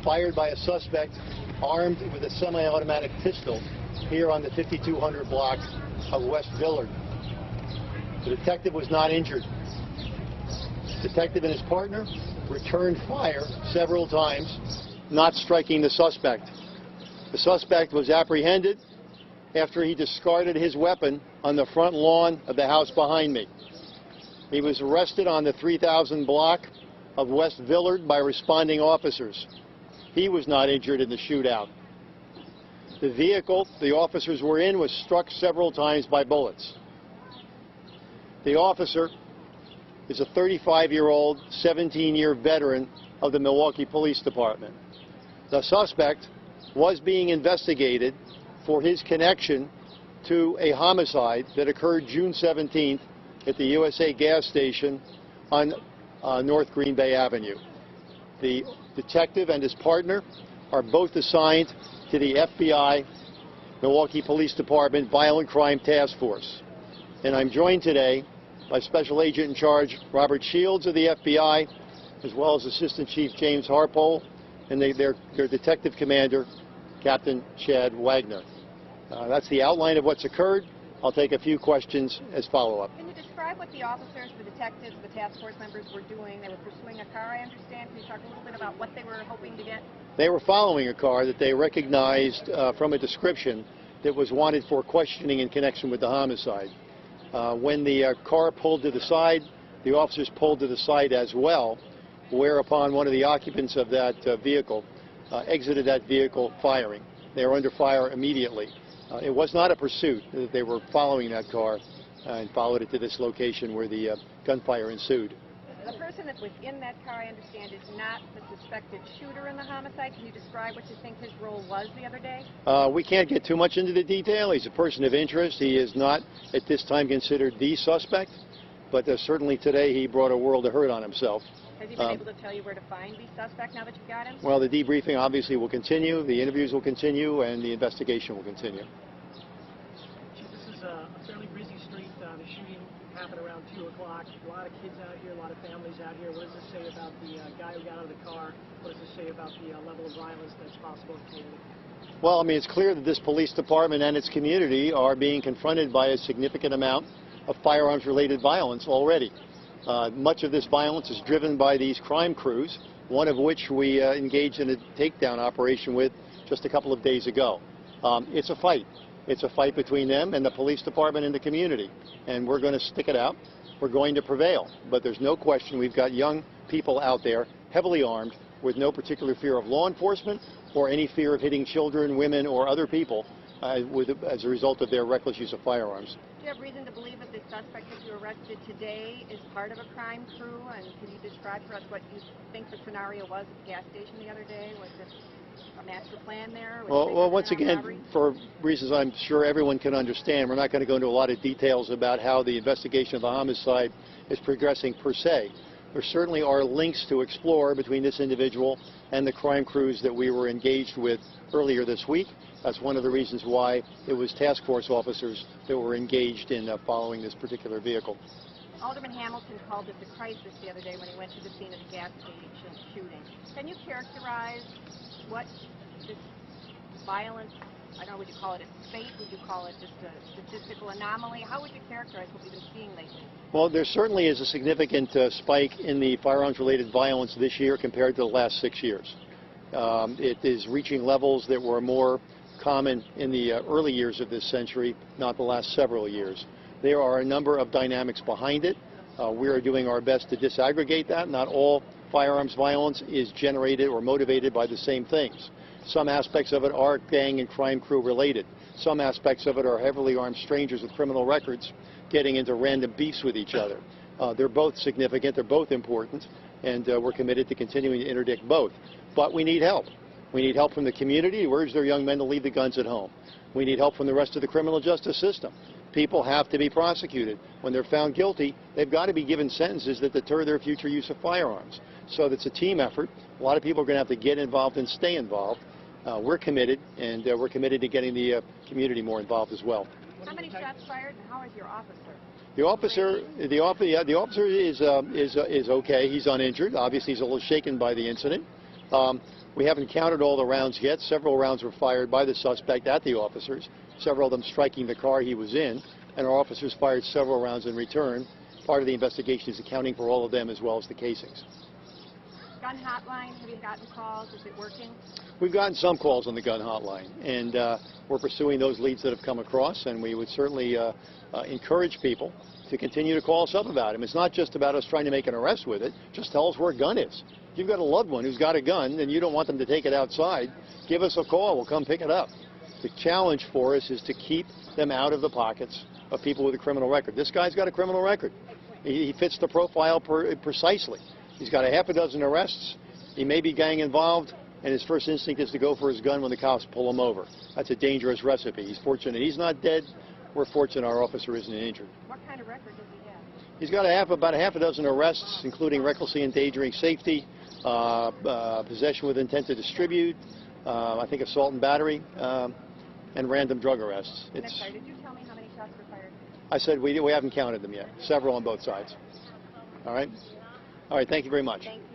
fired by a suspect armed with a semi-automatic pistol here on the 5200 block of West Villard. The detective was not injured. The detective and his partner returned fire several times, not striking the suspect. The suspect was apprehended after he discarded his weapon on the front lawn of the house behind me. He was arrested on the 3000 block of West Villard by responding officers. He was not injured in the shootout. The vehicle the officers were in was struck several times by bullets. The officer is a 35-year-old, 17-year veteran of the Milwaukee Police Department. The suspect was being investigated for his connection to a homicide that occurred June 17th at the USA gas station on North Green Bay Avenue. The detective and his partner are both assigned to the FBI Milwaukee Police Department Violent Crime Task Force. And I'm joined today by Special Agent in Charge Robert Shields of the FBI, as well as Assistant Chief James Harpole, and their Detective Commander, Captain Chad Wagner. That's the outline of what's occurred. I'll take a few questions as follow-up. Can you describe what the officers, the detectives, the task force members were doing? They were pursuing a car, I understand. Can you talk a little bit about what they were hoping to get? They were following a car that they recognized from a description that was wanted for questioning in connection with the homicide. When the car pulled to the side, the officers pulled to the side as well, whereupon one of the occupants of that vehicle exited that vehicle firing. They were under fire immediately. It was not a pursuit. They were following that car and followed it to this location where the gunfire ensued. The person that was in that car, I understand, is not the suspected shooter in the homicide. Can you describe what you think his role was the other day? We can't get too much into the detail. He's a person of interest. He is not, at this time, considered the suspect, but certainly today he brought a world of hurt on himself. Has he been able to tell you where to find the suspect now that you've got him? Well, the debriefing obviously will continue, the interviews will continue, and the investigation will continue. Chief, this is a fairly busy street. The shooting happened around 2 o'clock. A lot of kids out here, a lot of families out here. What does this say about the guy who got out of the car? What does this say about the level of violence that's possible in the community? Well, I mean, it's clear that this police department and its community are being confronted by a significant amount of firearms-related violence already. Much of this violence is driven by these crime crews, one of which we engaged in a takedown operation with just a couple of days ago. It's a fight. It's a fight between them and the police department and the community. And we're going to stick it out. We're going to prevail. But there's no question we've got young people out there, heavily armed, with no particular fear of law enforcement or any fear of hitting children, women, or other people as a result of their reckless use of firearms. Do you have reason to believe that the suspect that you arrested today is part of a crime crew? And can you describe for us what you think the scenario was at the gas station the other day? Was this a master plan there? Well, once again, for reasons I'm sure everyone can understand, we're not going to go into a lot of details about how the investigation of the homicide is progressing per se. There certainly are links to explore between this individual and the crime crews that we were engaged with earlier this week. That's one of the reasons why it was task force officers that were engaged in following this particular vehicle. Alderman Hamilton called it a crisis the other day when he went to the scene of the gas station shooting. Can you characterize what this violence, I don't know, would you call it a spate? Would you call it just a statistical anomaly? How would you characterize what we've been seeing lately? Well, there certainly is a significant spike in the firearms-related violence this year compared to the last 6 years. It is reaching levels that were more common in the early years of this century, not the last several years. There are a number of dynamics behind it. We are doing our best to disaggregate that. Not all firearms violence is generated or motivated by the same things. Some aspects of it are gang and crime crew related. Some aspects of it are heavily armed strangers with criminal records getting into random beefs with each other. They're both significant, they're both important, and we're committed to continuing to interdict both. But we need help. We need help from the community to urge their young men to leave the guns at home. We need help from the rest of the criminal justice system. People have to be prosecuted. When they're found guilty, they've got to be given sentences that deter their future use of firearms. So it's a team effort. A lot of people are going to have to get involved and stay involved. We're committed, and we're committed to getting the community more involved as well. How many shots fired, and how is your officer? The officer is okay. He's uninjured. Obviously, he's a little shaken by the incident. We haven't counted all the rounds yet. Several rounds were fired by the suspect at the officers, several of them striking the car he was in, and our officers fired several rounds in return. Part of the investigation is accounting for all of them as well as the casings. Gun hotline, have you gotten calls? Is it working? We've gotten some calls on the gun hotline, and we're pursuing those leads that have come across, and we would certainly encourage people to continue to call us up about them. It's not just about us trying to make an arrest with it. Just tell us where a gun is. If you've got a loved one who's got a gun and you don't want them to take it outside, give us a call. We'll come pick it up. The challenge for us is to keep them out of the pockets of people with a criminal record. This guy's got a criminal record. He fits the profile precisely. He's got a half a dozen arrests. He may be gang involved, and his first instinct is to go for his gun when the cops pull him over. That's a dangerous recipe. He's fortunate he's not dead. We're fortunate our officer isn't injured. What kind of record does he have? He's got about a half a dozen arrests, including recklessly endangering safety, possession with intent to distribute, I think assault and battery, and random drug arrests. And I'm sorry, did you tell me how many shots were fired? I said we haven't counted them yet. Several on both sides. All right? All right, thank you very much. Thank you.